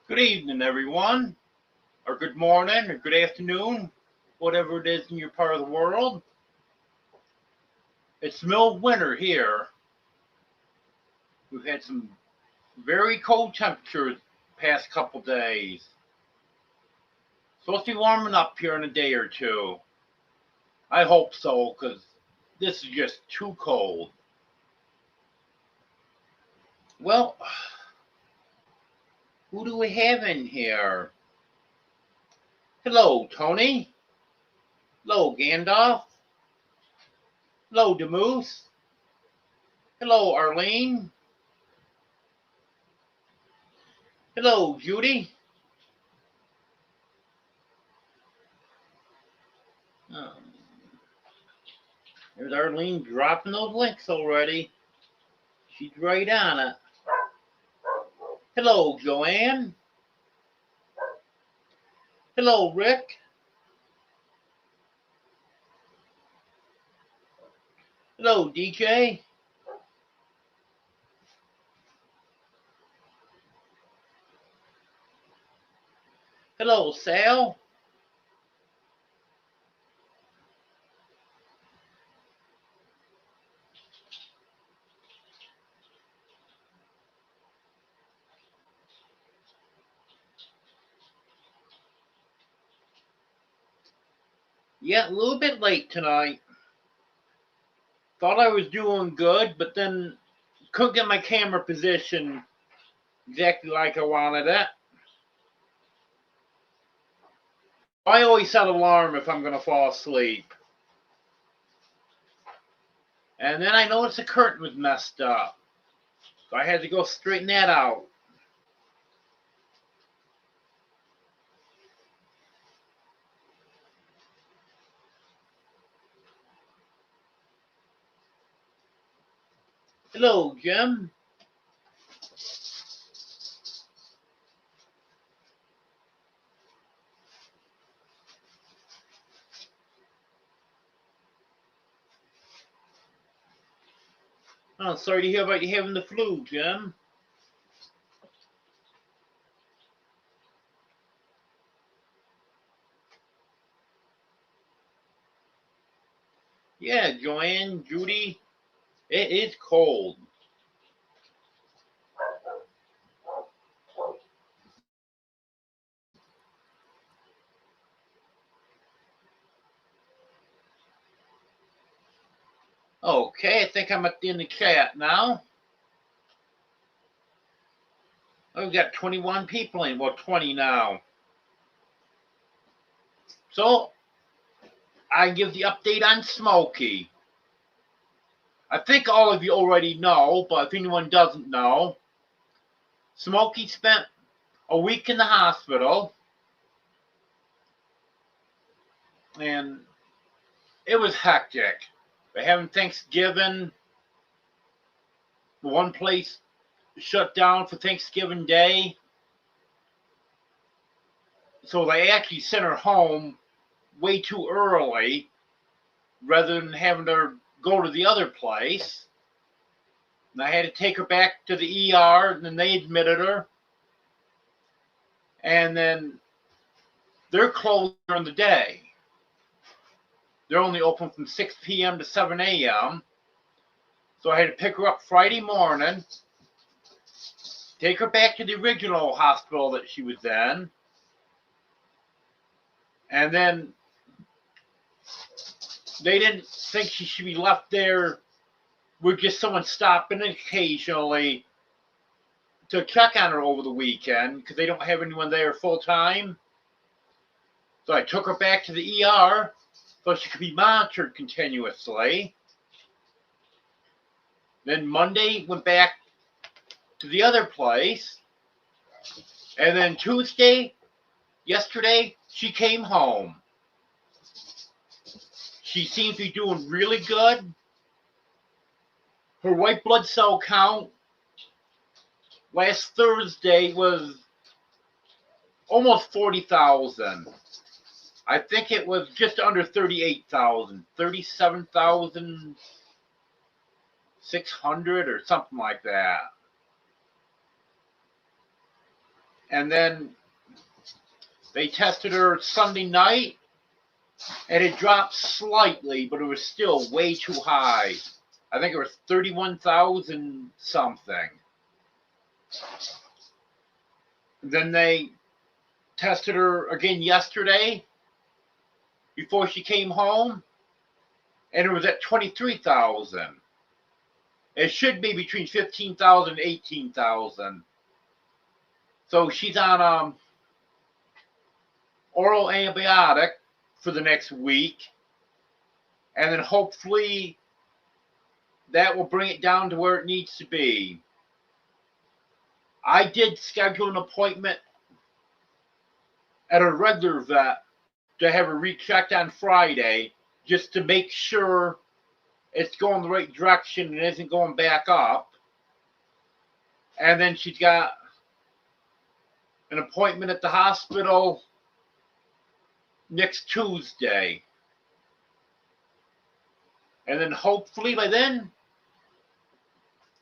Good evening, everyone, or good morning, or good afternoon, whatever it is in your part of the world. It's middle of winter here. We've had some very cold temperatures the past couple days. Supposed to be warming up here in a day or two. I hope so, because this is just too cold. Well, who do we have in here? Hello, Tony. Hello, Gandalf. Hello, Demoose. Hello, Arlene. Hello, Judy. Um, There's Arlene dropping those links already. She's right on it. Hello, Joanne. Hello, Rick. Hello, DJ. Hello, Sal. Yeah, a little bit late tonight. Thought I was doing good, but then couldn't get my camera position exactly like I wanted it. I always set an alarm if I'm going to fall asleep. And then I noticed the curtain was messed up. So I had to go straighten that out. Hello, Jim. Oh, sorry to hear about you having the flu, Jim. Yeah, Joanne, Judy, it is cold. Okay, I think I'm in the chat now. Oh, we've got 21 people in. Well, 20 now. So I give the update on Smokey. I think all of you already know, but if anyone doesn't know, Smokey spent a week in the hospital, and it was hectic. They're having Thanksgiving. One place shut down for Thanksgiving Day. So they actually sent her home way too early rather than having her go to the other place. And I had to take her back to the ER, and then they admitted her. And then they're closed during the day. They're only open from 6 p.m. to 7 a.m. So I had to pick her up Friday morning, take her back to the original hospital that she was in, and then they didn't think she should be left there with just someone stopping occasionally to check on her over the weekend because they don't have anyone there full time. So I took her back to the ER so she could be monitored continuously. Then Monday went back to the other place. And then Tuesday, yesterday, she came home. She seems to be doing really good. Her white blood cell count last Thursday was almost 40,000. I think it was just under 38,000, 37,600 or something like that. And then they tested her Sunday night, and it dropped slightly, but it was still way too high. I think it was 31,000 something. Then they tested her again yesterday before she came home, and it was at 23,000. It should be between 15,000 and 18,000. So she's on oral antibiotic for the next week, and then hopefully that will bring it down to where it needs to be. I did schedule an appointment at a regular vet to have her rechecked on Friday just to make sure it's going the right direction and isn't going back up. And then she's got an appointment at the hospital next Tuesday. And then hopefully by then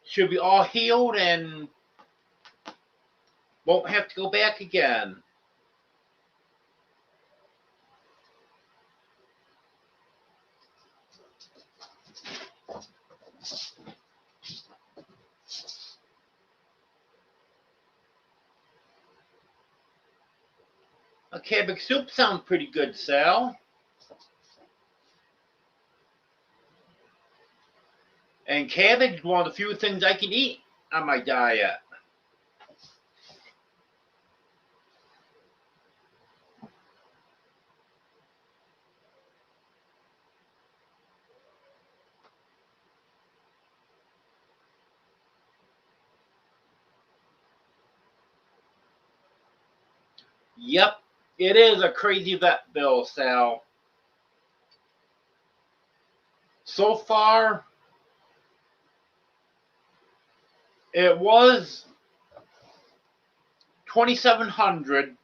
she'll be all healed and won't have to go back again. A cabbage soup sounds pretty good, Sal. And cabbage is one of the few things I can eat on my diet. Yep, it is a crazy vet bill, Sal. So far, it was $2,700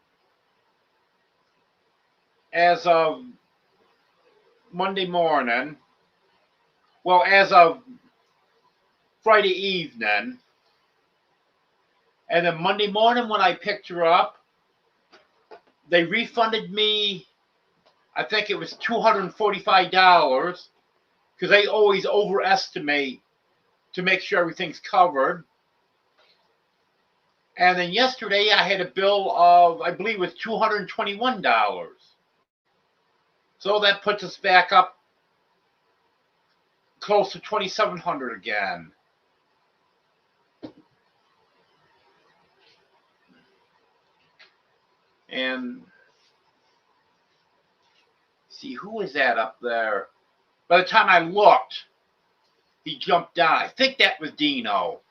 as of Monday morning. Well, as of Friday evening. And then Monday morning when I picked her up, they refunded me, I think it was $245, because they always overestimate to make sure everything's covered. And then yesterday I had a bill of, I believe it was $221. So that puts us back up close to $2,700 again. And see, who is that up there? By the time I looked, he jumped down. I think that was Dino.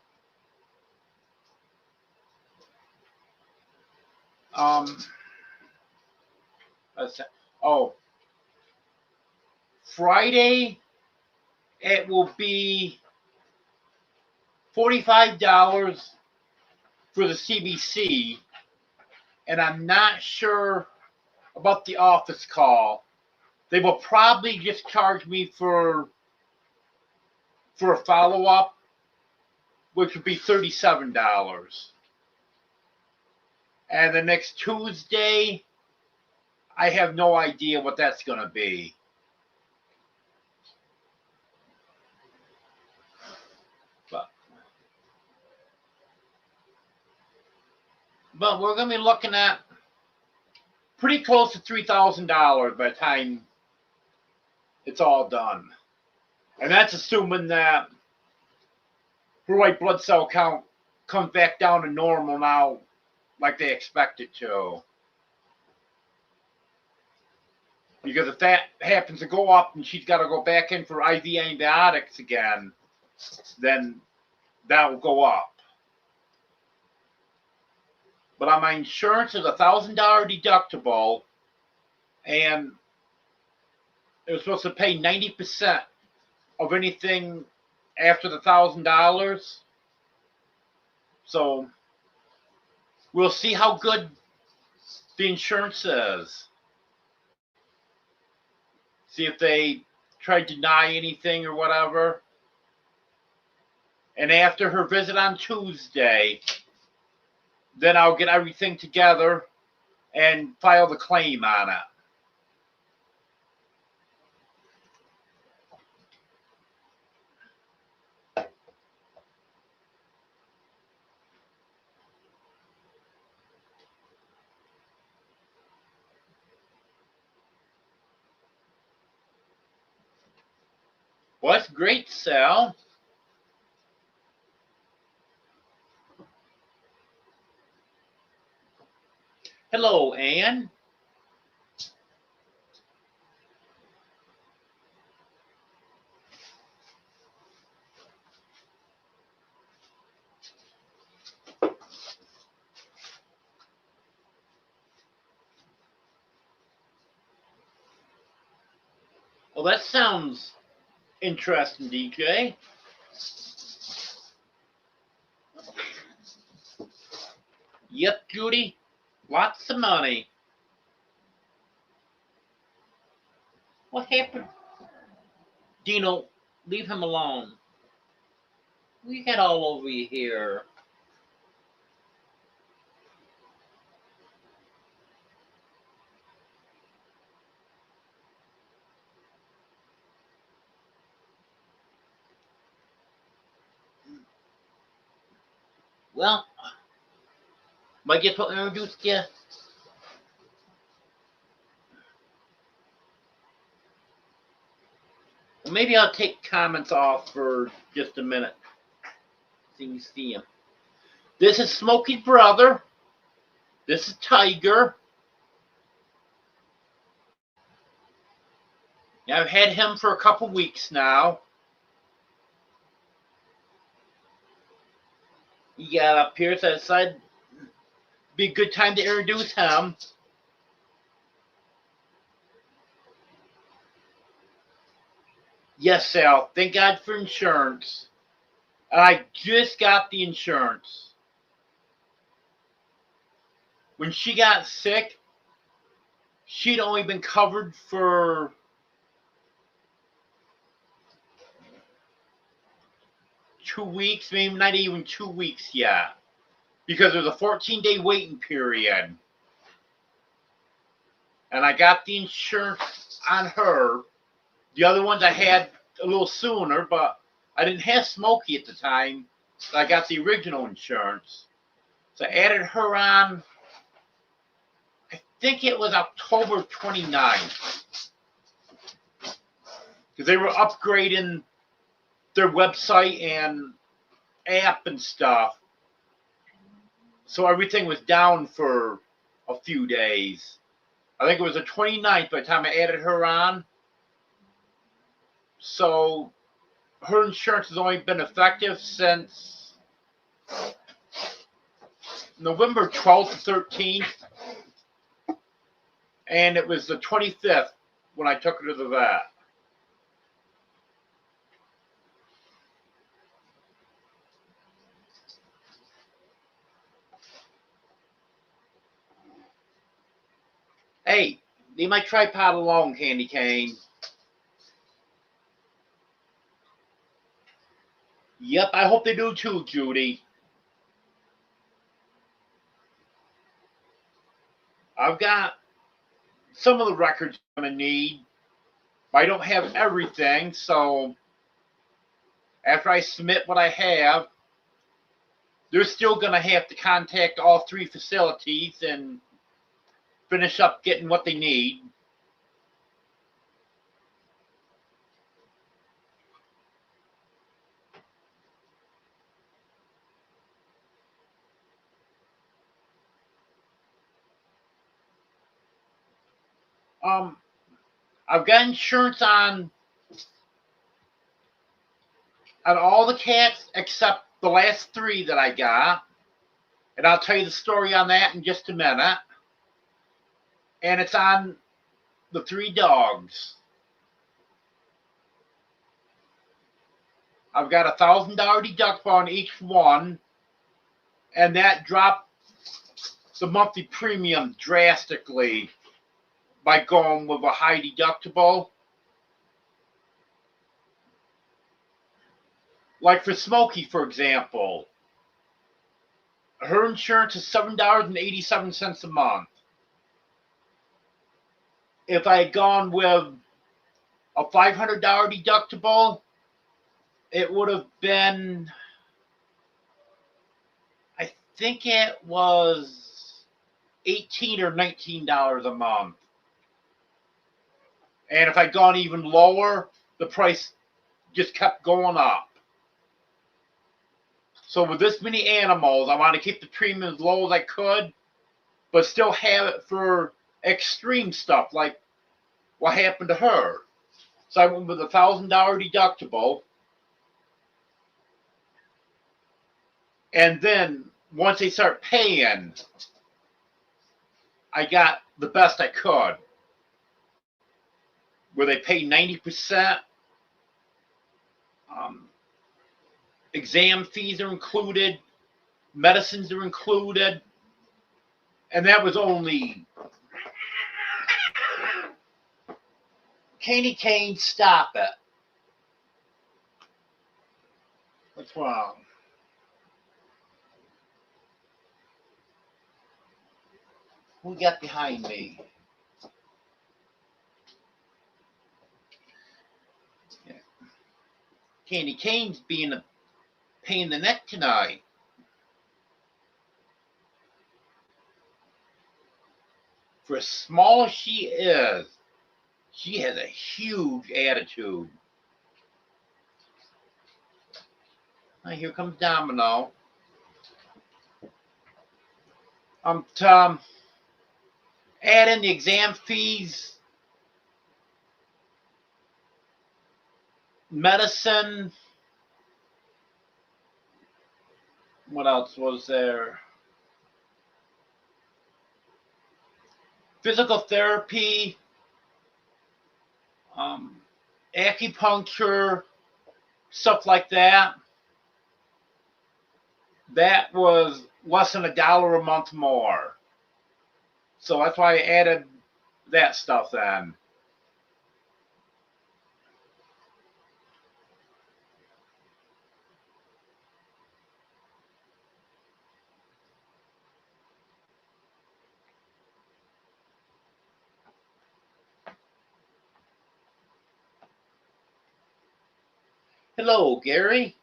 Friday, it will be $45 for the CBC, and I'm not sure about the office call. They will probably just charge me for a follow-up, which would be $37. And the next Tuesday, I have no idea what that's going to be. But we're going to be looking at pretty close to $3,000 by the time it's all done. And that's assuming that her white blood cell count comes back down to normal now, like they expect it to. Because if that happens to go up and she's got to go back in for IV antibiotics again, then that will go up. But on my insurance, there's $1,000 deductible, and it was supposed to pay 90% of anything after the $1,000. So we'll see how good the insurance is. See if they try to deny anything or whatever. And after her visit on Tuesday, then I'll get everything together and file the claim on it. Well, that's great, Sal. Hello, Anne. Well, that sounds interesting, DJ. Yep, Judy. Lots of money. What happened? Dino, leave him alone. We got all over you here. Well, might get to introduce you. Well, maybe I'll take comments off for just a minute. So you see him. This is Smokey's brother. This is Tiger. I've had him for a couple weeks now. He got up here, so I decided it'd be a good time to introduce him. Yes, Sal. Thank God for insurance. I just got the insurance. When she got sick, she'd only been covered for two weeks, maybe not even 2 weeks yet, because there's a 14-day waiting period. And I got the insurance on her. The other ones I had a little sooner, but I didn't have Smokey at the time. So I got the original insurance. So I added her on, I think it was October 29th. Because they were upgrading their website and app and stuff. So everything was down for a few days. I think it was the 29th by the time I added her on. So her insurance has only been effective since November 12th to 13th. And it was the 25th when I took her to the vet. Hey, leave my tripod alone, Candy Cane. Yep, I hope they do too, Judy. I've got some of the records I'm going to need. I don't have everything, so after I submit what I have, they're still going to have to contact all three facilities and finish up getting what they need. I've got insurance on all the cats except the last three that I got. And I'll tell you the story on that in just a minute. And it's on the three dogs. I've got $1,000 deductible on each one. And that dropped the monthly premium drastically by going with a high deductible. Like for Smokey, for example, her insurance is $7.87 a month. If I had gone with a $500 deductible, it would have been, I think it was $18 or $19 a month. And if I'd gone even lower, the price just kept going up. So with this many animals, I want to keep the premium as low as I could, but still have it for extreme stuff like what happened to her. So I went with a $1,000 deductible. And then once they start paying, I got the best I could, where they pay 90%. Exam fees are included, medicines are included, and that was only. Candy cane, stop it. What's wrong? Who got behind me? Yeah. Candy Cane's being a pain in the neck tonight. For as small as she is, she has a huge attitude. Here comes Domino. To add in the exam fees, medicine. What else was there? Physical therapy, acupuncture, stuff like that. That was less than $1 a month more. So that's why I added that stuff in. Hello, Gary.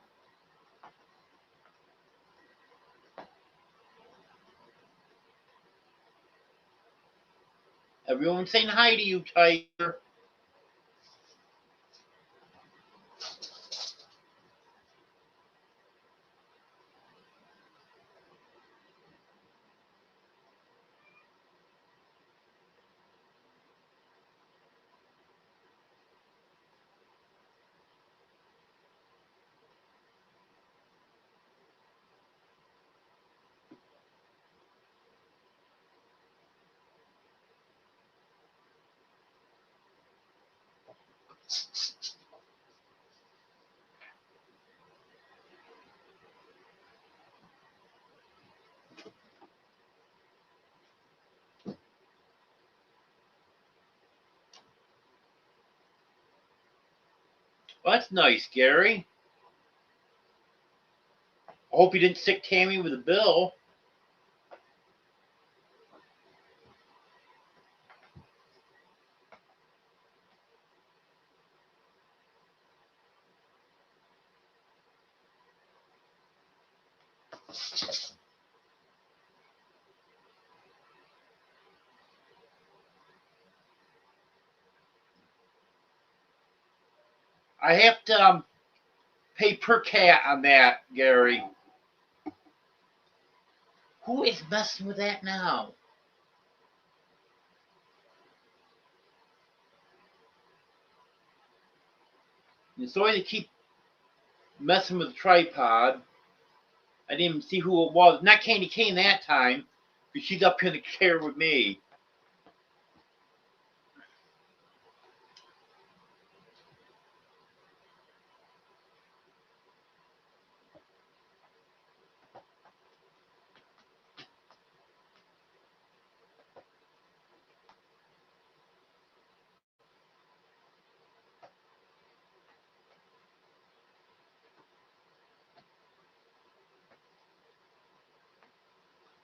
Everyone's saying hi to you, Tiger. Well, that's nice, Gary. I hope you didn't sick Tammy with a bill. I have to pay per cat on that, Gary. Who is messing with that now? And sorry to keep messing with the tripod. I didn't even see who it was. Not Candy Cane that time, because she's up in the chair with me.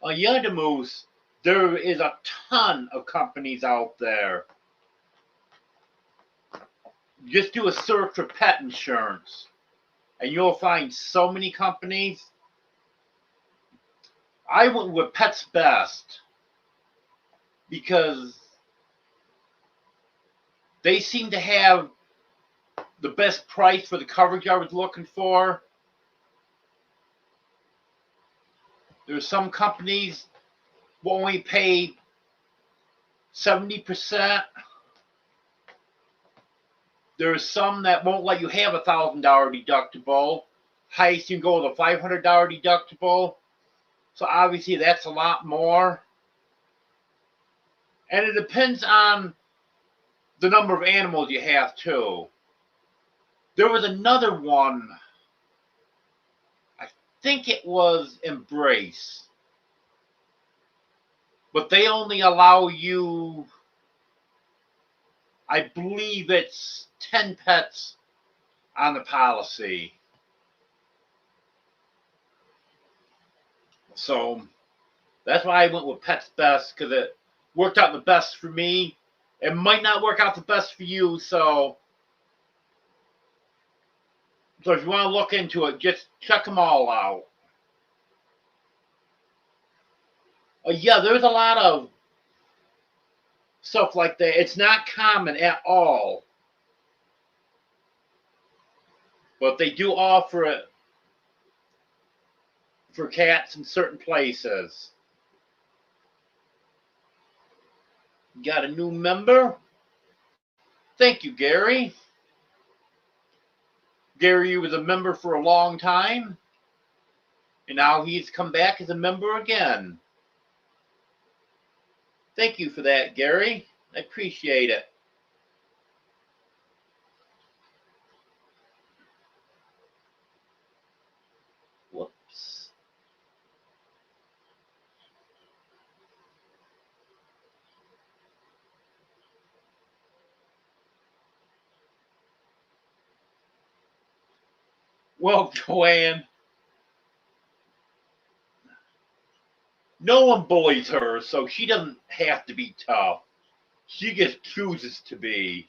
Yeah, the Moose. There is a ton of companies out there. Just do a search for pet insurance, and you'll find so many companies. I went with Pets Best because they seem to have the best price for the coverage I was looking for. There's some companies will only pay 70%. There's some that won't let you have $1,000 deductible. Highest you can go with a $500 deductible. So obviously that's a lot more. And it depends on the number of animals you have too. There was another one. I think it was Embrace. But they only allow you, I believe it's 10 pets on the policy. So that's why I went with Pets Best, because it worked out the best for me. It might not work out the best for you, so if you want to look into it, just check them all out. Yeah, there's a lot of stuff like that. It's not common at all, but they do offer it for cats in certain places. Got a new member? Thank you, Gary. Gary was a member for a long time, and now he's come back as a member again. Thank you for that, Gary. I appreciate it. Whoops. Well, Joanne, no one bullies her, so she doesn't have to be tough. She just chooses to be.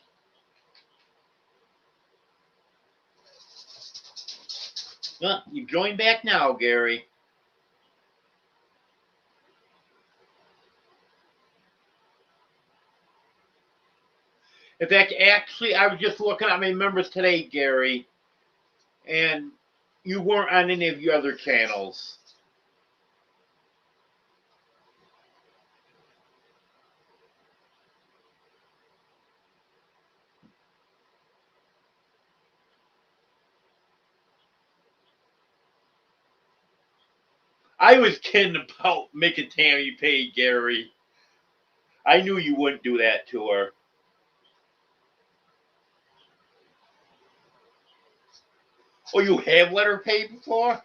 Well, you join back now, Gary. In fact, actually, I was just looking at my members today, Gary, and you weren't on any of your other channels. I was kidding about making Tammy pay, Gary. I knew you wouldn't do that to her. Oh, you have let her pay before?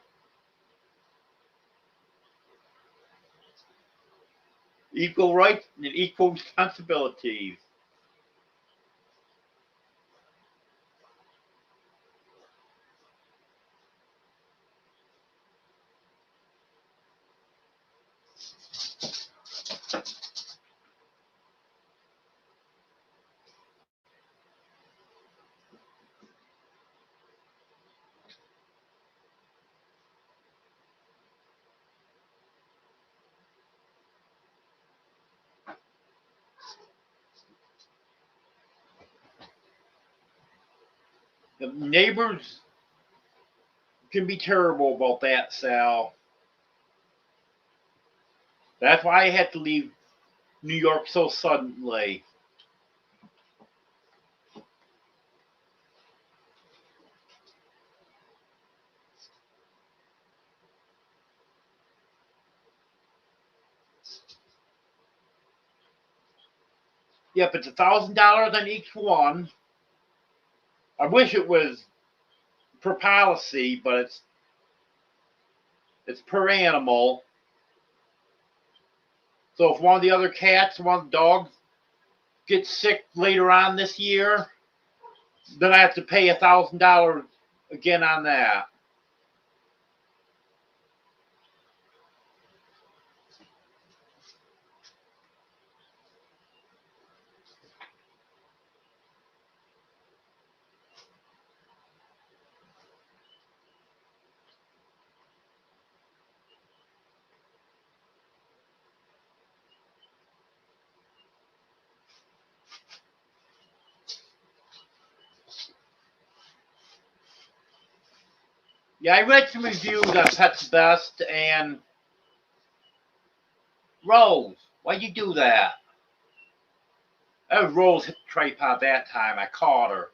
Equal rights and equal responsibilities. The neighbors can be terrible about that, Sal. That's why I had to leave New York so suddenly. Yep, it's $1,000 on each one. I wish it was per policy, but it's per animal. So if one of the other cats, one of the dogs, gets sick later on this year, then I have to pay $1,000 again on that. Yeah, I read some reviews on Pets Best, and Rose, why'd you do that? Rose hit the tripod that time. I caught her.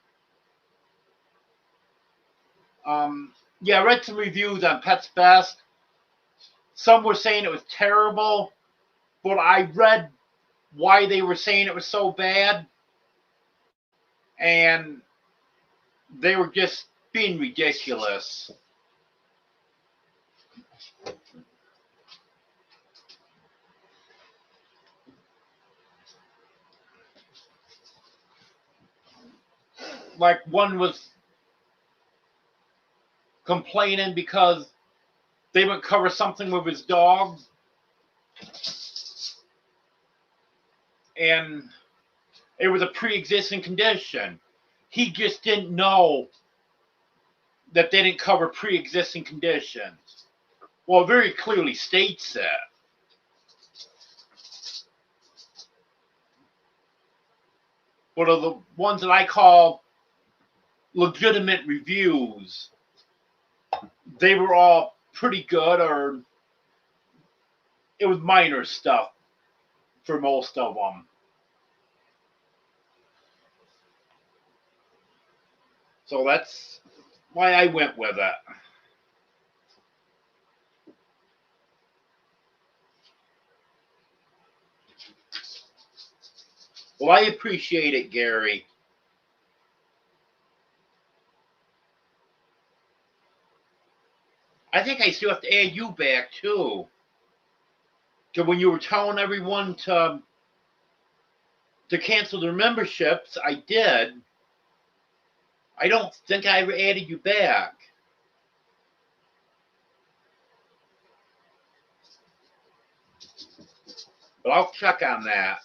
Yeah, I read some reviews on Pets Best. Some were saying it was terrible, but I read why they were saying it was so bad, and they were just being ridiculous. Like, one was complaining because they would cover something with his dog, and it was a pre-existing condition. He just didn't know that they didn't cover pre-existing conditions. Well, it very clearly states that. But of the ones that I call legitimate reviews, they were all pretty good, or it was minor stuff for most of them. So that's why I went with it. Well, I appreciate it, Gary. I think I still have to add you back, too. Because when you were telling everyone to cancel their memberships, I did. I don't think I ever added you back. But I'll check on that.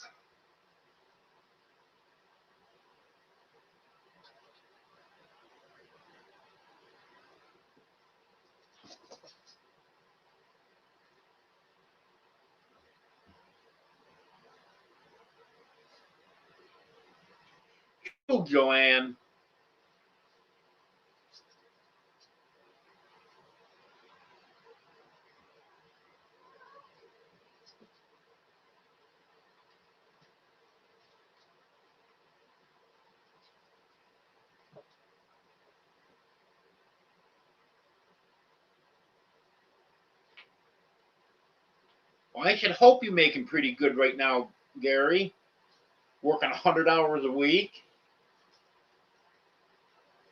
Oh, Joanne. Well, I should hope you're making pretty good right now, Gary. Working 100 hours a week.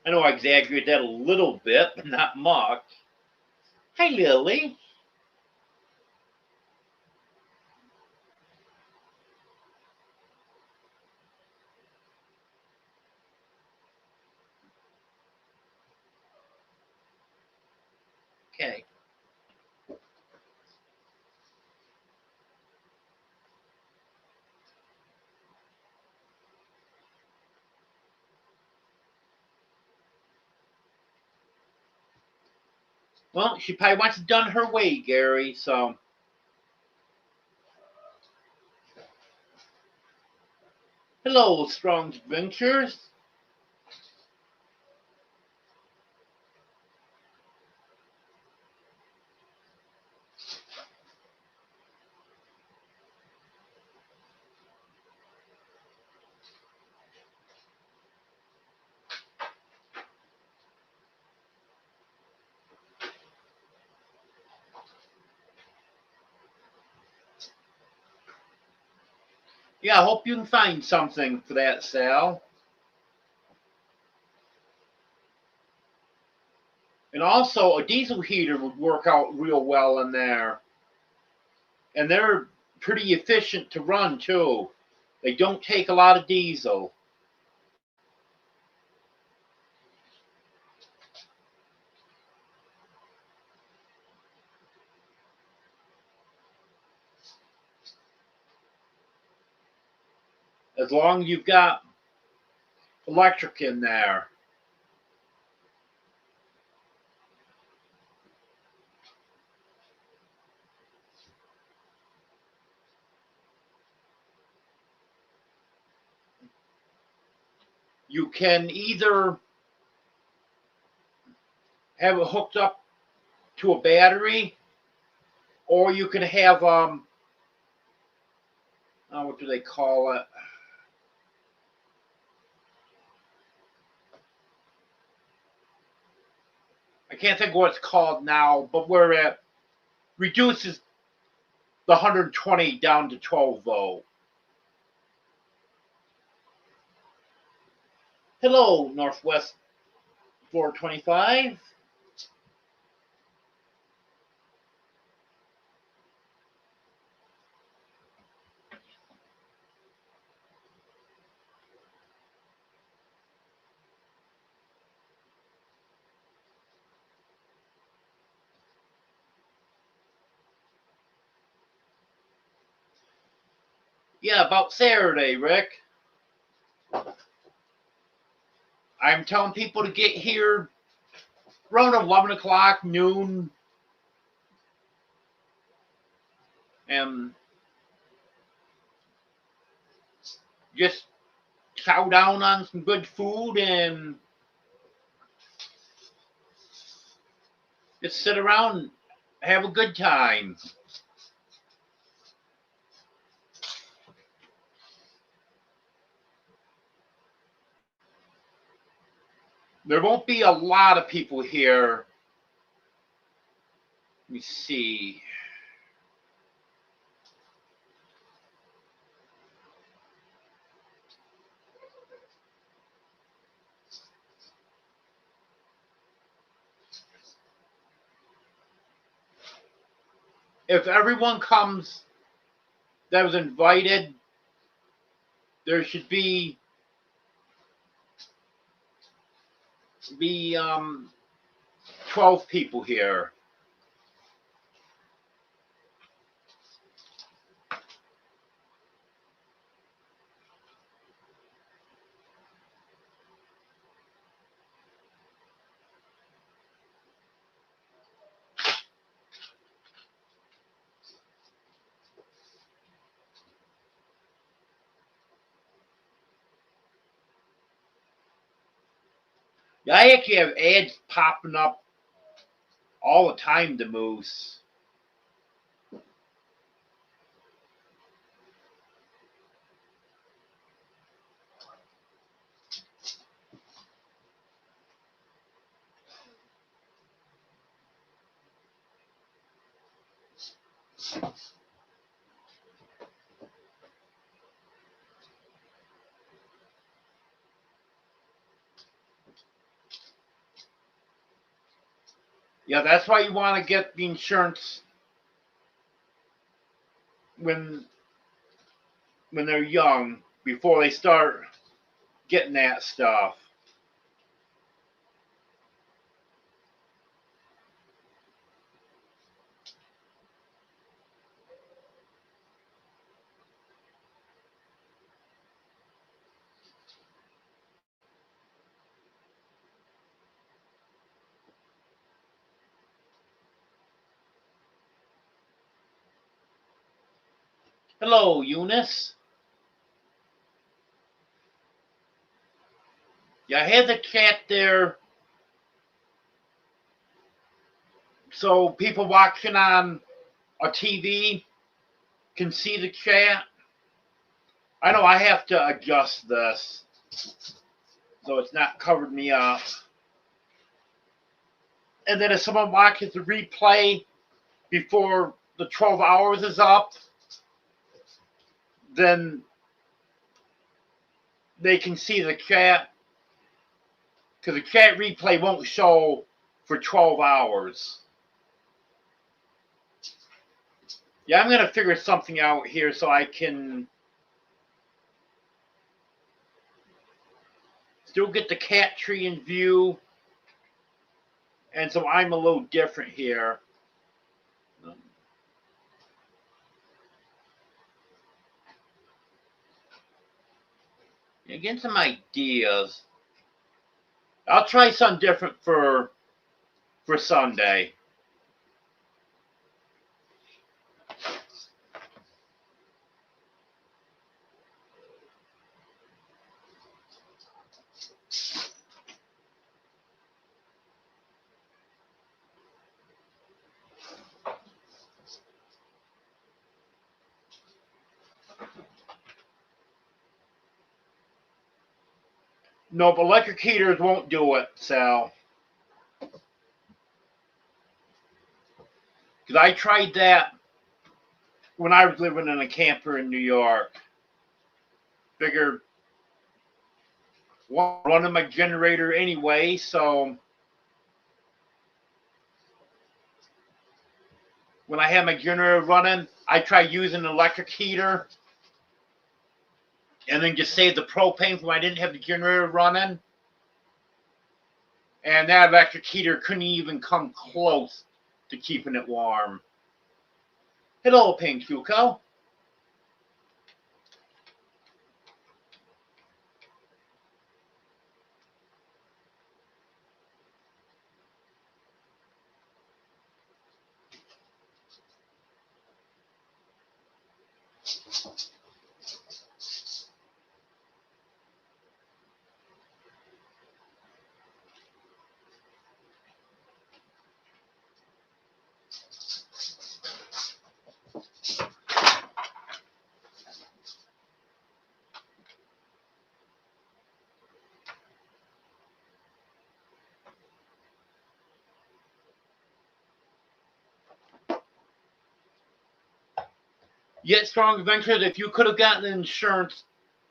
I know I exaggerate that a little bit, but not much. Hi, Lily. Okay. Well, she probably wants it done her way, Gary, so. Hello, Strong's Adventures. Yeah, I hope you can find something for that, Sal. And also, a diesel heater would work out real well in there. And they're pretty efficient to run, too. They don't take a lot of diesel. As long as you've got electric in there. You can either have it hooked up to a battery, or you can have what do they call it? I can't think of what it's called now, but where it reduces the 120 down to 12 volt. Hello, Northwest 425. Yeah, about Saturday, Rick. I'm telling people to get here around 11 o'clock, noon, and just chow down on some good food and just sit around and have a good time. There won't be a lot of people here. Let me see. If everyone comes that was invited, there should be 12 people here. I actually have ads popping up all the time to Moose. Yeah, that's why you want to get the insurance when they're young, before they start getting that stuff. Hello, Eunice. Yeah, I had the chat there so people watching on a TV can see the chat. I know I have to adjust this so it's not covered me up. And then if someone watches the replay before the 12 hours is up, then they can see the chat, because the chat replay won't show for 12 hours. Yeah, I'm going to figure something out here so I can still get the cat tree in view. And so I'm a little different here. Get some ideas. I'll try something different for Sunday. Nope, electric heaters won't do it, Sal. Because I tried that when I was living in a camper in New York. Figured, well, running my generator anyway, so when I had my generator running, I tried using an electric heater and then just save the propane when I didn't have the generator running. And that electric heater couldn't even come close to keeping it warm. Hello, Pink Fuko. Yet, Strong Adventures, if you could have gotten insurance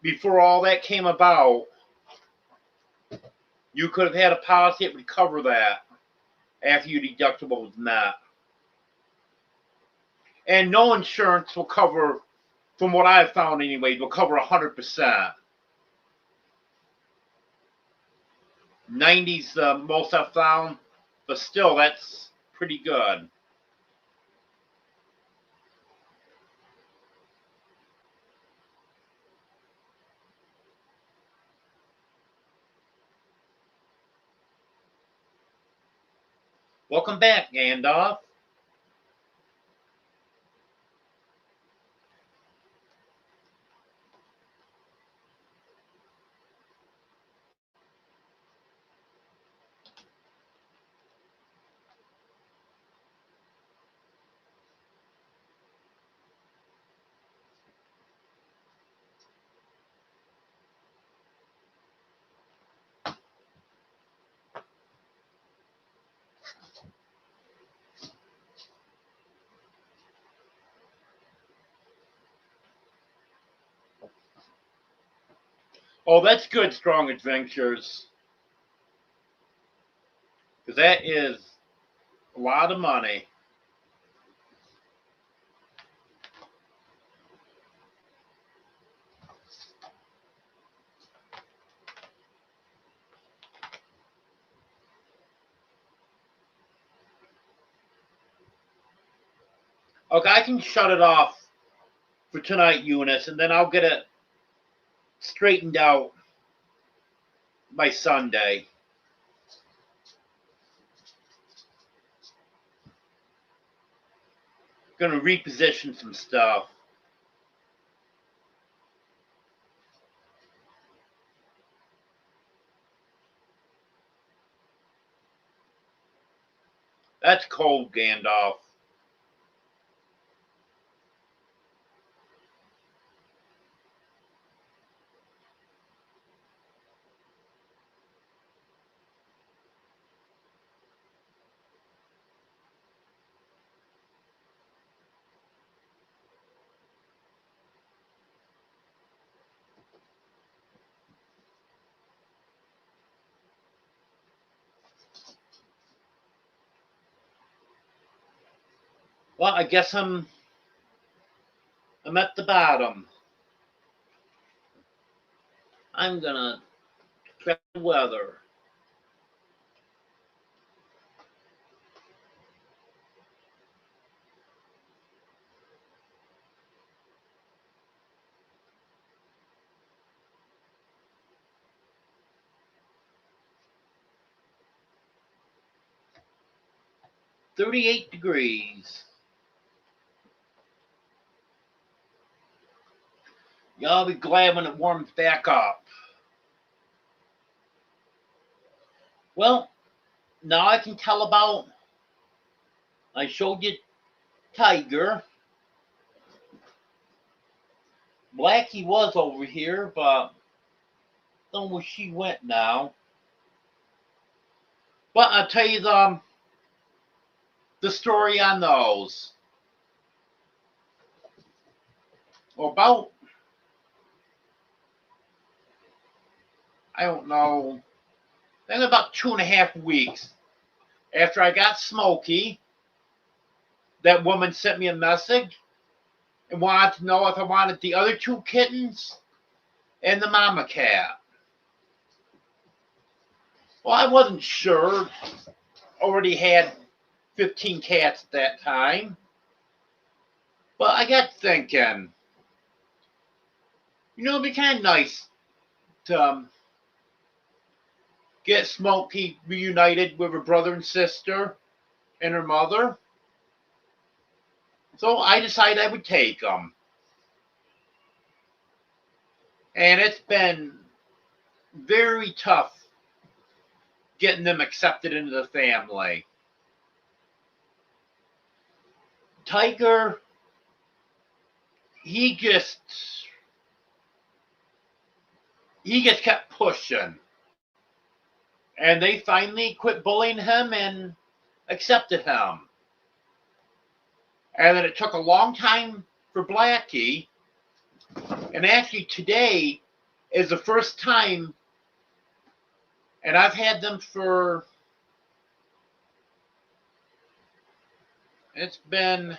before all that came about, you could have had a policy that would cover that after your deductible was met. And no insurance will cover, from what I've found anyway, will cover 100%. 90's the most I've found, but still, that's pretty good. Welcome back, Gandalf. Oh, that's good, Strong Adventures. Because that is a lot of money. Okay, I can shut it off for tonight, Eunice, and then I'll get it straightened out by Sunday. Gonna reposition some stuff. That's cold, Gandalf. Well, I guess I'm at the bottom. I'm gonna check the weather. $38 degrees. Y'all be glad when it warms back up. Well, now I can tell about, I showed you Tiger. Blackie was over here, but know where she went now. But I'll tell you the story on those. About, I don't know, then about 2.5 weeks after I got Smokey, that woman sent me a message and wanted to know if I wanted the other 2 kittens and the mama cat. Well, I wasn't sure. Already had 15 cats at that time. But I got thinking, it'd be kind of nice to get Smokey reunited with her brother and sister and her mother. So I decided I would take them. And it's been very tough getting them accepted into the family. Tiger, he just kept pushing. And they finally quit bullying him and accepted him. And then it took a long time for Blackie. And actually today is the first time, and I've had them for, it's been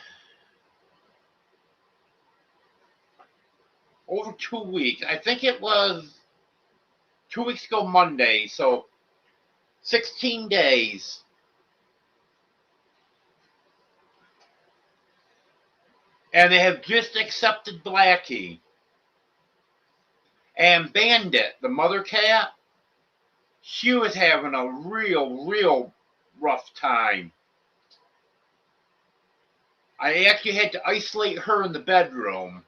over 2 weeks. I think it was 2 weeks ago Monday, so 16 days. And they have just accepted Blackie. And Bandit, the mother cat, she was having a real rough time. I actually had to isolate her in the bedroom.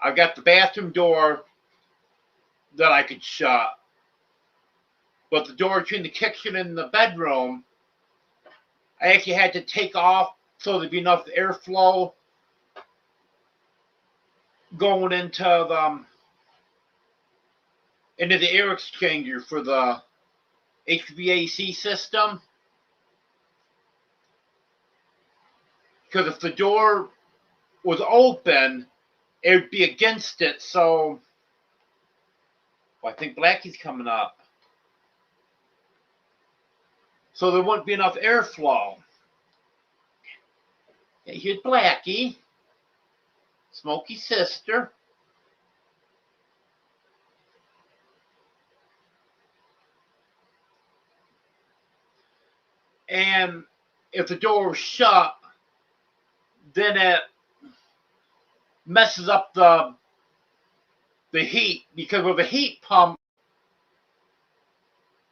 I got the bathroom door that I could shut. But the door between the kitchen and the bedroom, I actually had to take off so there'd be enough airflow going into the air exchanger for the HVAC system. Because if the door was open, it would be against it. So, I think Blackie's coming up. So there wouldn't be enough airflow. Okay, here's Blackie, Smokey's sister. And if the door was shut, then it messes up the heat, because with a heat pump,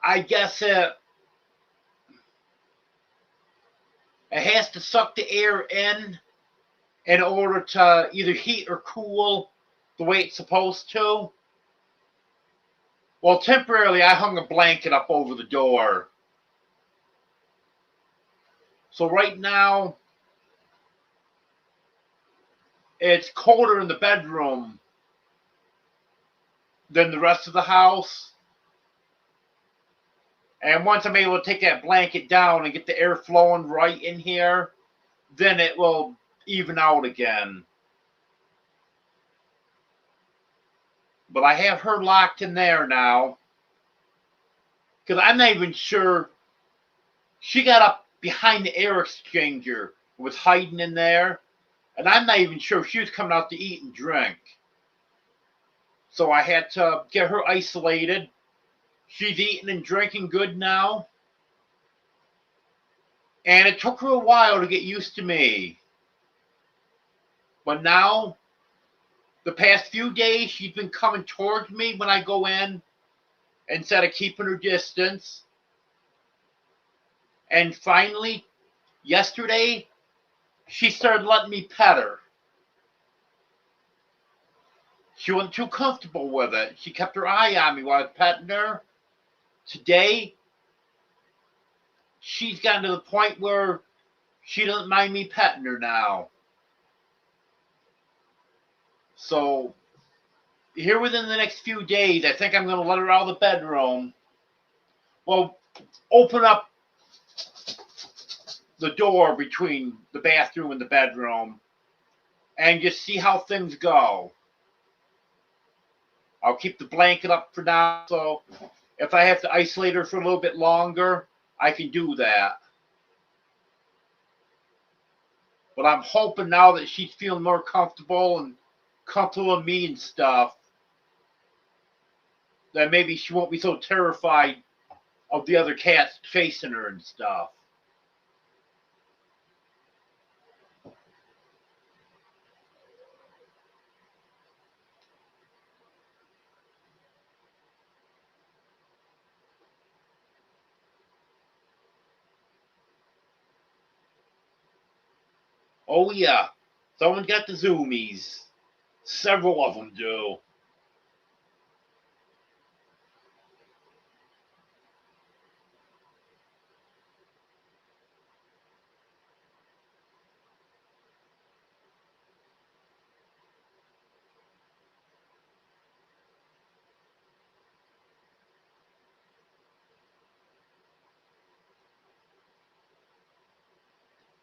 I guess it has to suck the air in order to either heat or cool the way it's supposed to. Well, temporarily, I hung a blanket up over the door. So right now, it's colder in the bedroom than the rest of the house. And once I'm able to take that blanket down and get the air flowing right in here, then it will even out again. But I have her locked in there now, because I'm not even sure. She got up behind the air exchanger, was hiding in there, and I'm not even sure if she was coming out to eat and drink. So I had to get her isolated. She's eating and drinking good now. And it took her a while to get used to me. But now, the past few days, she's been coming towards me when I go in instead of keeping her distance. And finally, yesterday, she started letting me pet her. She wasn't too comfortable with it. She kept her eye on me while I was petting her. Today, she's gotten to the point where she doesn't mind me petting her now. So, here within the next few days, I think I'm going to let her out of the bedroom. Well, open up the door between the bathroom and the bedroom and just see how things go. I'll keep the blanket up for now, so if I have to isolate her for a little bit longer, I can do that. But I'm hoping now that she's feeling more comfortable and comfortable with me and stuff, that maybe she won't be so terrified of the other cats chasing her and stuff. Oh yeah, someone got the zoomies. Several of them do.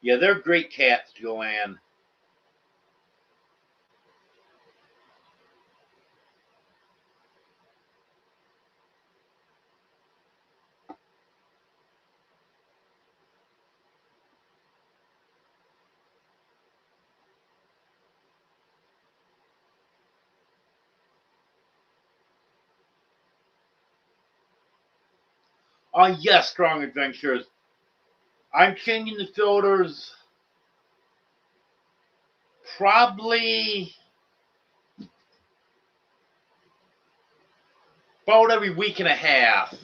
Yeah, they're great cats, Joanne. Yes, Strong Adventures. I'm changing the filters probably about every week and a half.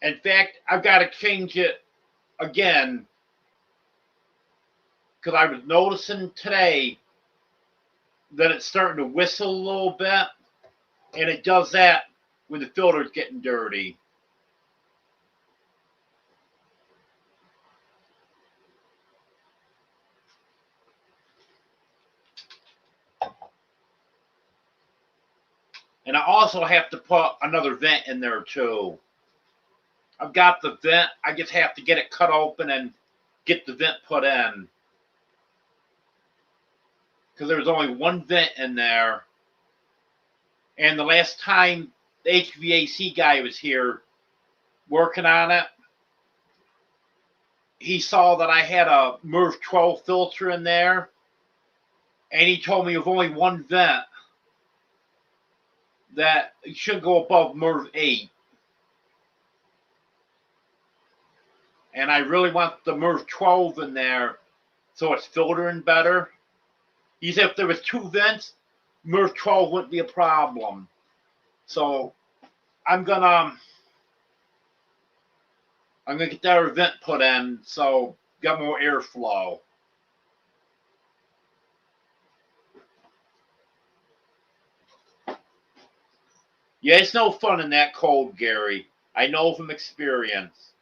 In fact, I've got to change it again because I was noticing today that it's starting to whistle a little bit, and it does that when the filter's getting dirty. And I also have to put another vent in there too. I've got the vent, I just have to get it cut open and get the vent put in. Because there's only one vent in there. And the last time the HVAC guy was here working on it, he saw that I had a MERV 12 filter in there, and he told me with only one vent that it should go above MERV 8. And I really want the MERV 12 in there so it's filtering better. He said if there was two vents, MERV 12 wouldn't be a problem. So I'm gonna get that vent put in so got more airflow. Yeah, it's no fun in that cold, Gary. I know from experience.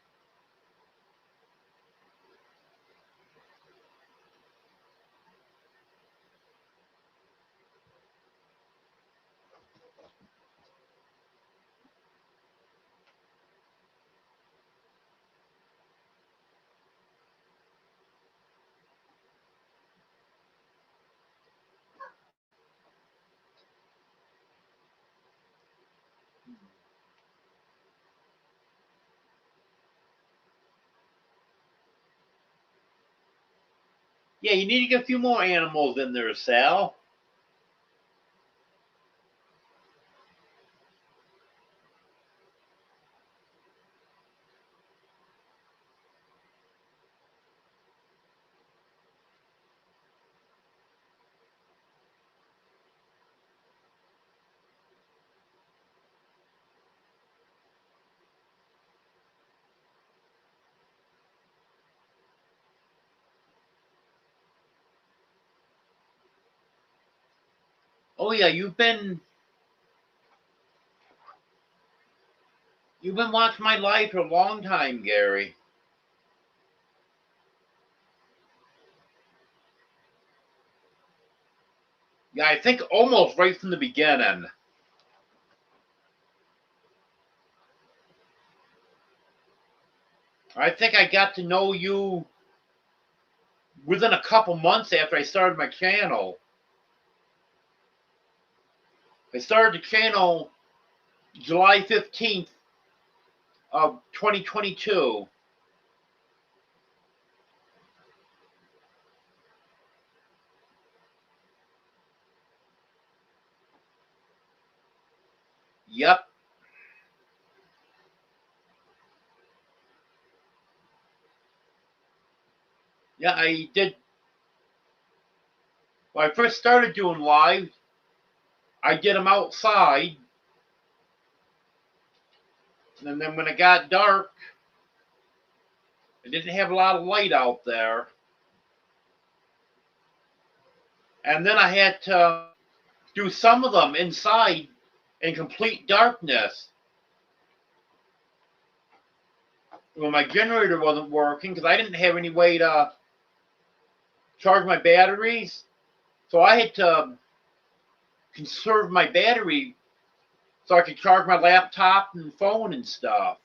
Yeah, you need to get a few more animals in there, Sal. Oh yeah, you've been watching my live for a long time, Gary. Yeah, I think almost right from the beginning. I think I got to know you within a couple months after I started my channel. I started the channel July 15th of 2022. Yep. Yeah, I did. When I first started doing live, I did them outside. And then when it got dark, I didn't have a lot of light out there. And then I had to do some of them inside in complete darkness when my generator wasn't working because I didn't have any way to charge my batteries. So I had to conserve my battery so I could charge my laptop and phone and stuff.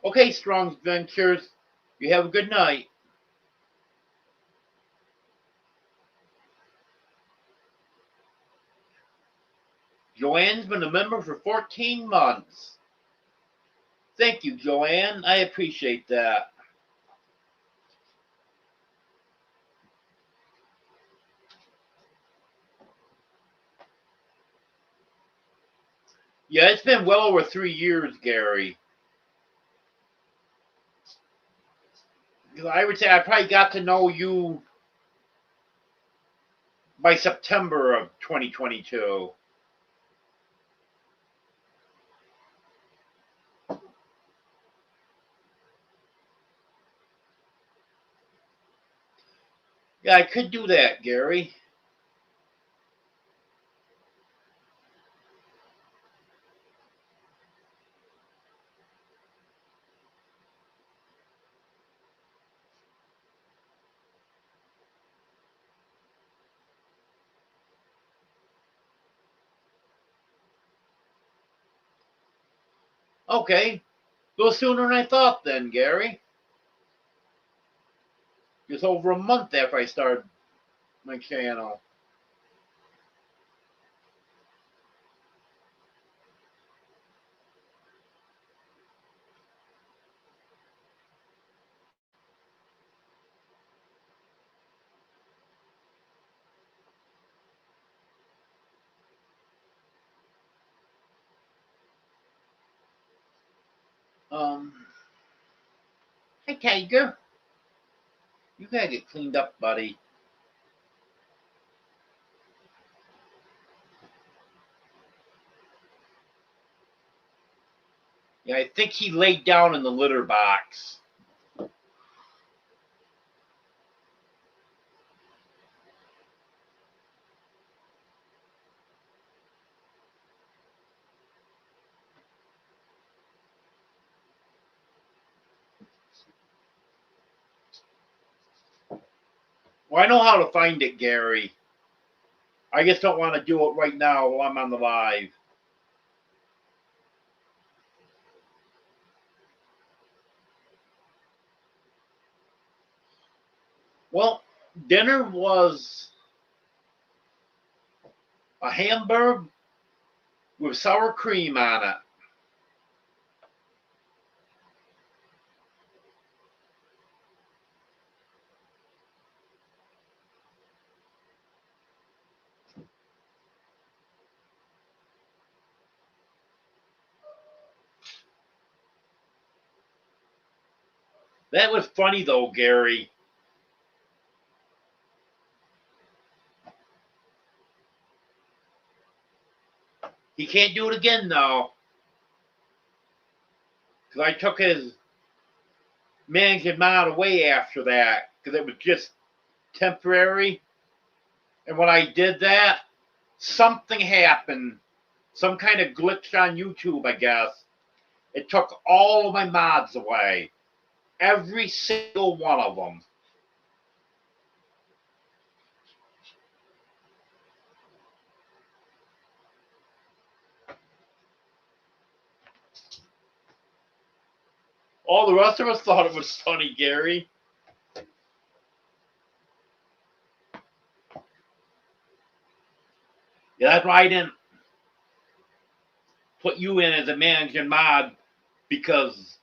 Okay, Strong's Ventures, you have a good night. Joanne's been a member for 14 months. Thank you, Joanne. I appreciate that. Yeah, it's been well over 3 years, Gary. I would say I probably got to know you by September of 2022. Yeah, I could do that, Gary. Okay, a little sooner than I thought then, Gary. Just over a month after I started my channel. Um, hey, Tiger. You gotta get cleaned up, buddy. Yeah, I think he laid down in the litter box. Well, I know how to find it, Gary. I just don't want to do it right now while I'm on the live. Well, dinner was a hamburger with sour cream on it. That was funny though, Gary. He can't do it again though, because I took his managing mine away after that because it was just temporary. And when I did that, something happened. Some kind of glitch on YouTube, I guess. It took all of my mods away. Every single one of them. All the rest of us thought it was funny, Gary. Yeah, that's why I didn't put you in as a managing mod, because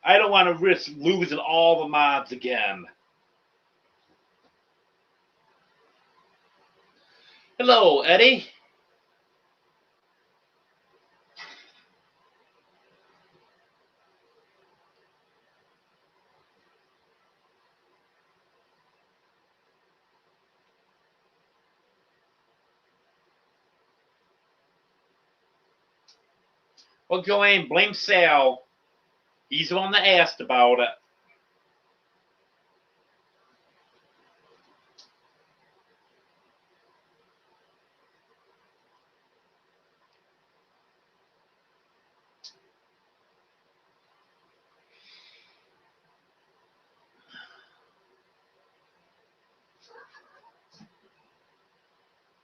I don't want to risk losing all the mods again. Hello, Eddie. Well, Joanne, blame Sal. He's the one that asked about it.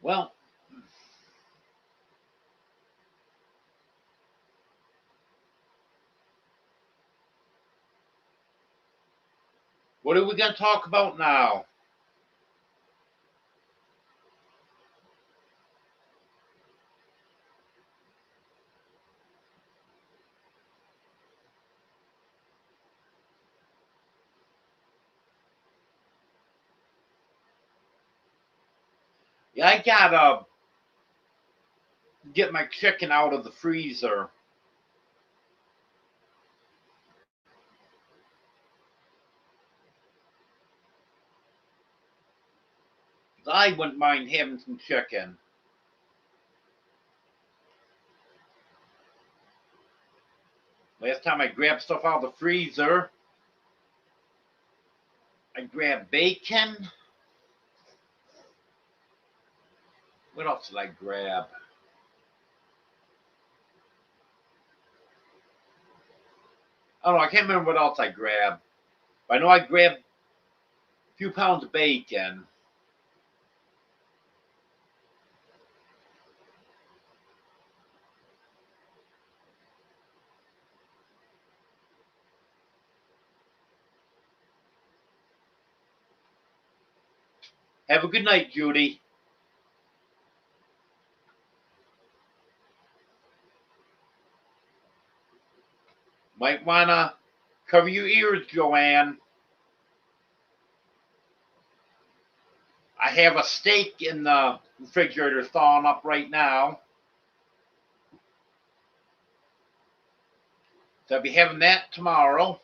Well, what are we going to talk about now? Yeah, I gotta get my chicken out of the freezer. I wouldn't mind having some chicken. Last time I grabbed stuff out of the freezer, I grabbed bacon. What else did I grab? I don't know. I can't remember what else I grabbed. But I know I grabbed a few pounds of bacon. Have a good night, Judy. Might wanna cover your ears, Joanne. I have a steak in the refrigerator thawing up right now. So I'll be having that tomorrow.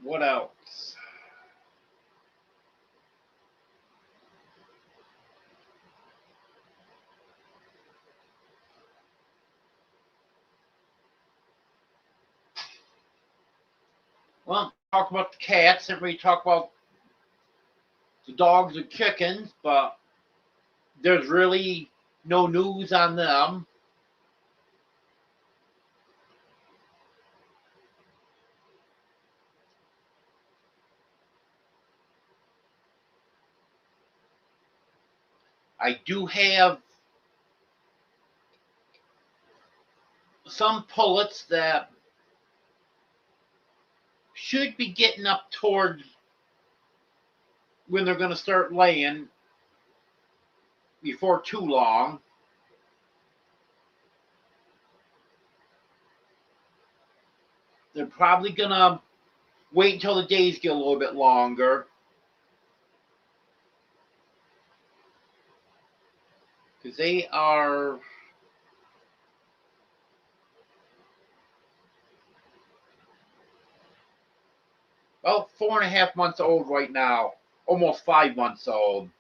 What else? Well, talk about the cats. Didn't really talk about the dogs and chickens, but there's really no news on them. I do have some pullets that should be getting up towards when they're going to start laying before too long. They're probably going to wait until the days get a little bit longer. Because they are about 4.5 months old right now. Almost 5 months old.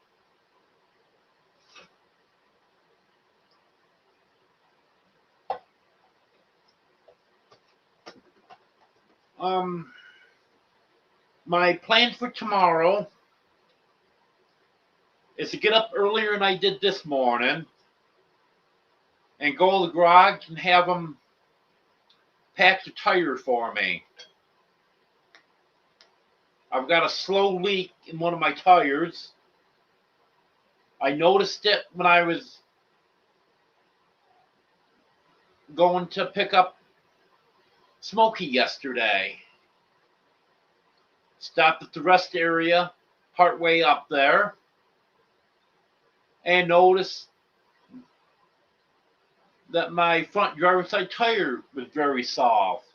My plans for tomorrow is to get up earlier than I did this morning and go to the garage and have them pack the tire for me. I've got a slow leak in one of my tires. I noticed it when I was going to pick up Smokey yesterday. Stopped at the rest area, partway up there, and noticed that my front driver's side tire was very soft.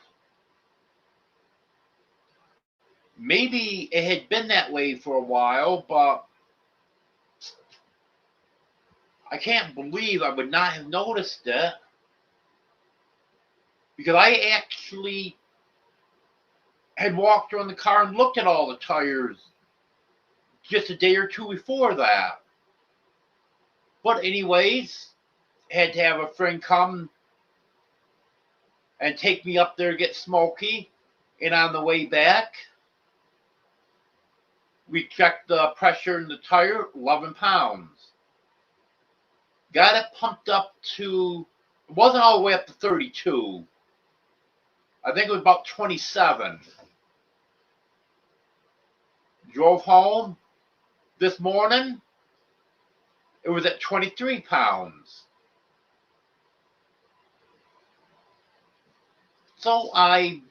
Maybe it had been that way for a while, but I can't believe I would not have noticed it, because I actually had walked around the car and looked at all the tires just a day or two before that. But anyways, had to have a friend come and take me up there to get Smokey. And on the way back, we checked the pressure in the tire, 11 pounds. Got it pumped up to, it wasn't all the way up to 32. I think it was about 27. Drove home this morning. It was at 23 pounds. So I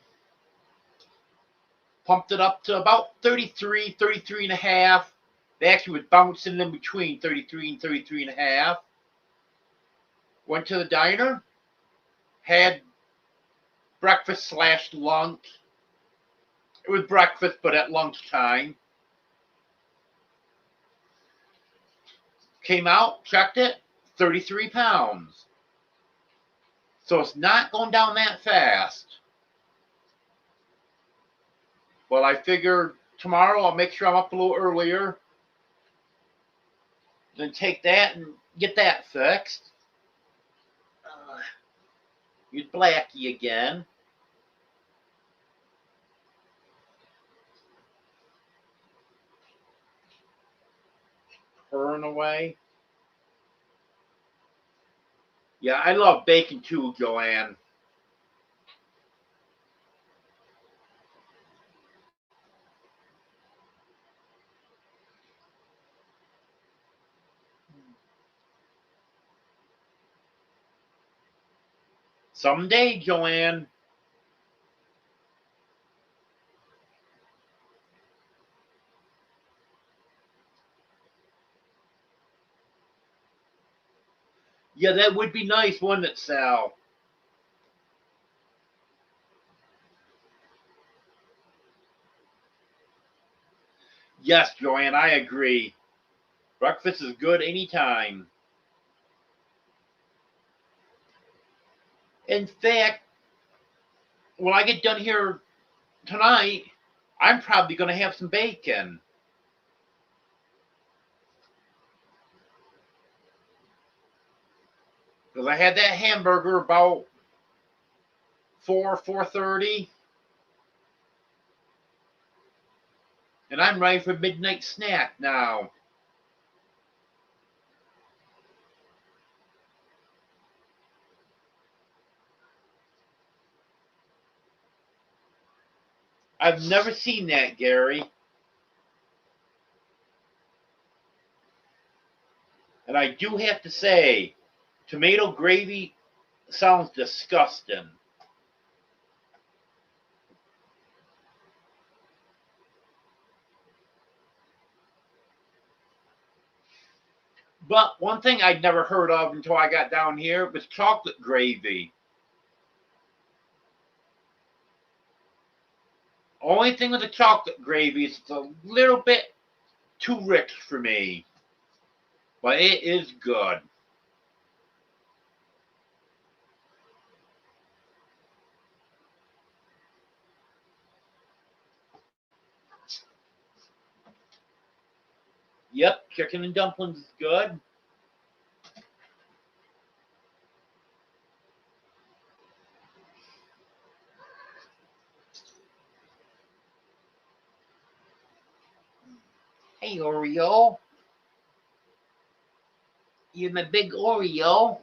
pumped it up to about 33, 33 and a half. They actually was bouncing in between 33 and 33 and a half. Went to the diner, had breakfast / lunch. It was breakfast, but at lunchtime. Came out, checked it, 33 pounds. So it's not going down that fast. But I figure tomorrow I'll make sure I'm up a little earlier. Then take that and get that fixed. Use Blackie again. Purring away. Yeah, I love bacon too, Joanne. Someday, Joanne. Yeah, that would be nice, wouldn't it, Sal? Yes, Joanne, I agree. Breakfast is good anytime. In fact, when I get done here tonight, I'm probably going to have some bacon. Because I had that hamburger about 4:30. And I'm ready for midnight snack now. I've never seen that, Gary. And I do have to say, tomato gravy sounds disgusting. But one thing I'd never heard of until I got down here was chocolate gravy. Only thing with the chocolate gravy is it's a little bit too rich for me. But it is good. Yep, chicken and dumplings is good. Hey, Oreo. You're my big Oreo.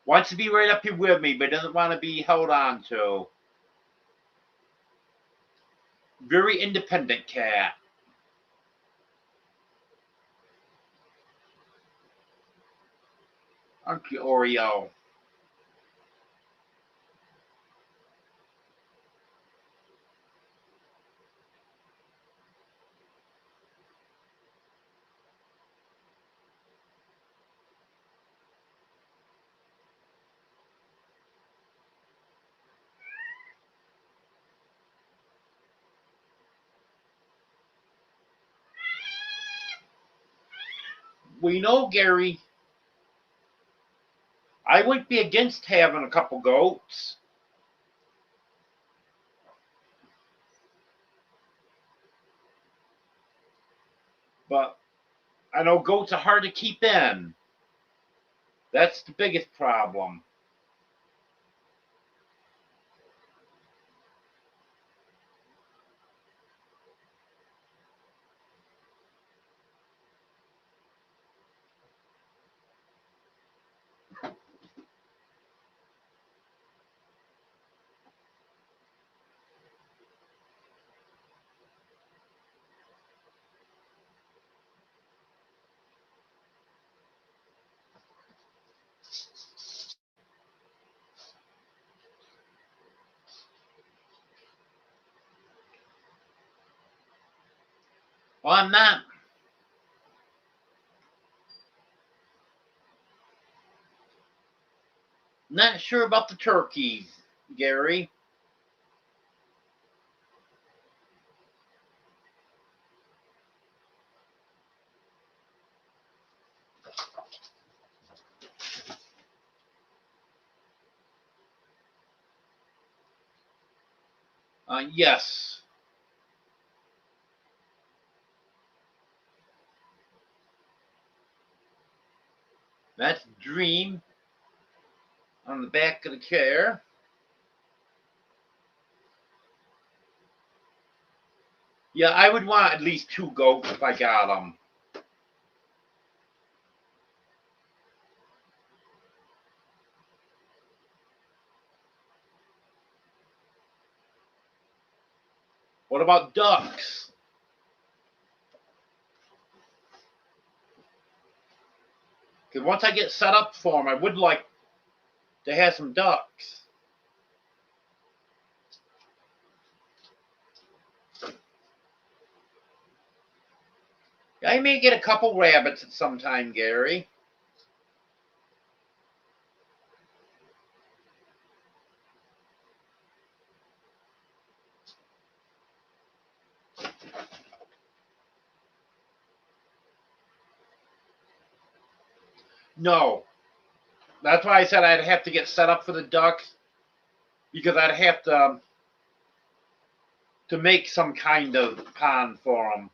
Wants to be right up here with me, but doesn't want to be held on to. Very independent cat. Aren't you, Oreo? We know, Gary. I wouldn't be against having a couple goats. But I know goats are hard to keep in. That's the biggest problem. Well, I'm not sure about the turkeys, Gary. Yes. That's Dream on the back of the chair. Yeah, I would want at least two goats if I got them. What about ducks? Because once I get set up for them, I would like to have some ducks. I may get a couple rabbits at some time, Gary. No. That's why I said I'd have to get set up for the ducks because I'd have to make some kind of pond for them.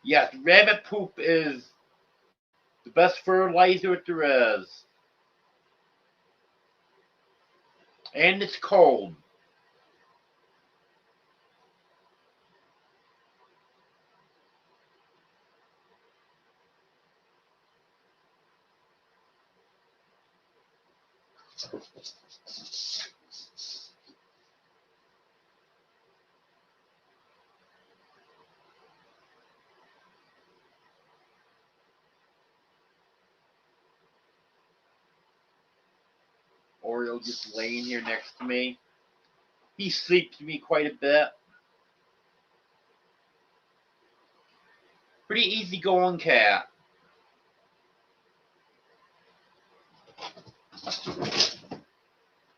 Yes, rabbit poop is the best fertilizer there is. And it's cold. Oreo just laying here next to me. He sleeps me quite a bit. Pretty easygoing cat.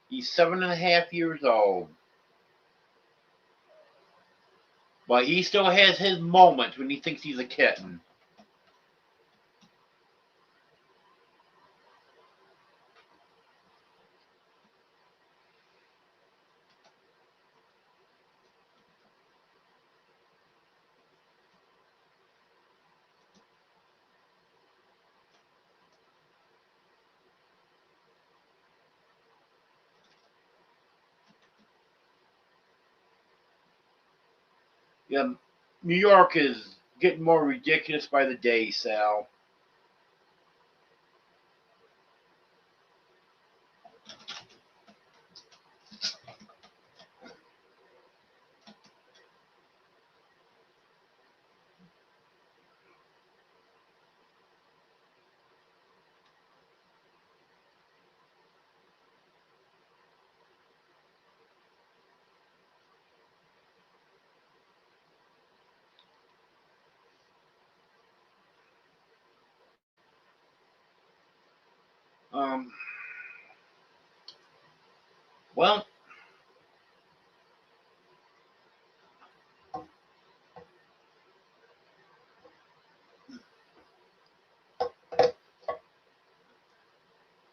He's 7.5 years old. But he still has his moments when he thinks he's a kitten. Yeah, New York is getting more ridiculous by the day, Sal. Um, well,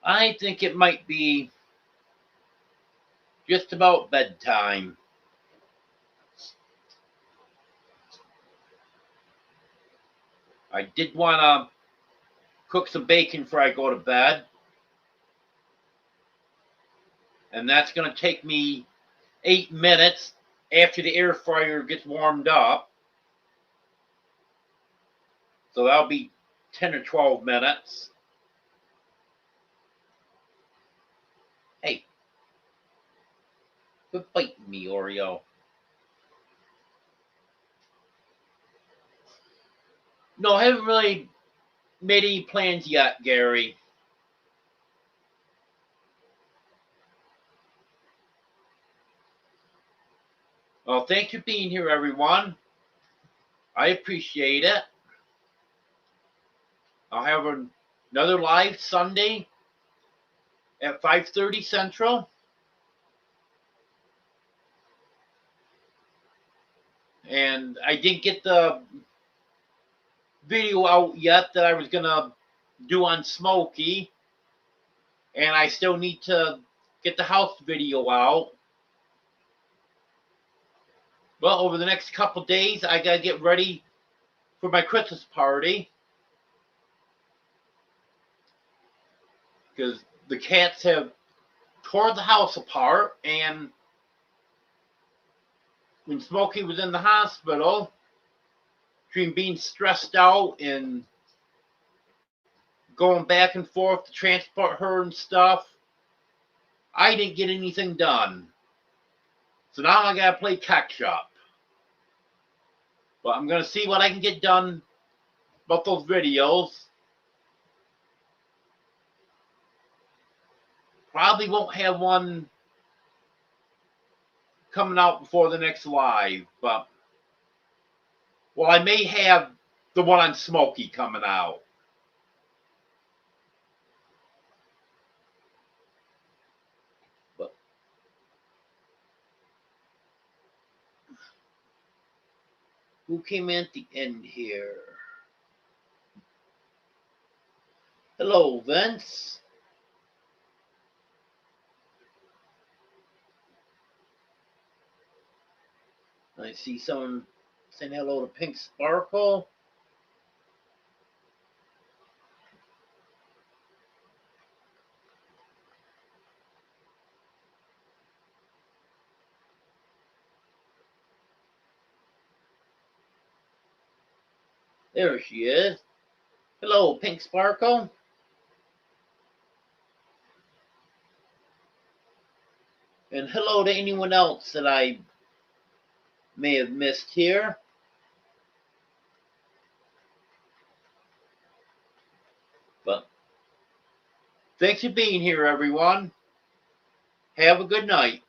I think it might be just about bedtime. I did want to cook some bacon before I go to bed. And that's going to take me 8 minutes after the air fryer gets warmed up. So that'll be 10 or 12 minutes. Hey, quit biting me, Oreo. No, I haven't really made any plans yet, Gary. Well, thanks for being here, everyone. I appreciate it. I'll have another live Sunday at 5:30 Central. And I didn't get the video out yet that I was going to do on Smokey. And I still need to get the house video out. Well, over the next couple days, I got to get ready for my Christmas party. Because the cats have tore the house apart. And when Smokey was in the hospital, between being stressed out and going back and forth to transport her and stuff, I didn't get anything done. So now I gotta play catch up. But I'm gonna see what I can get done about those videos. Probably won't have one coming out before the next live, but well, I may have the one on Smokey coming out. But who came in at the end here? Hello, Vince. I see someone saying hello to Pink Sparkle. There she is. Hello, Pink Sparkle. And hello to anyone else that I may have missed here. But thanks for being here, everyone. Have a good night.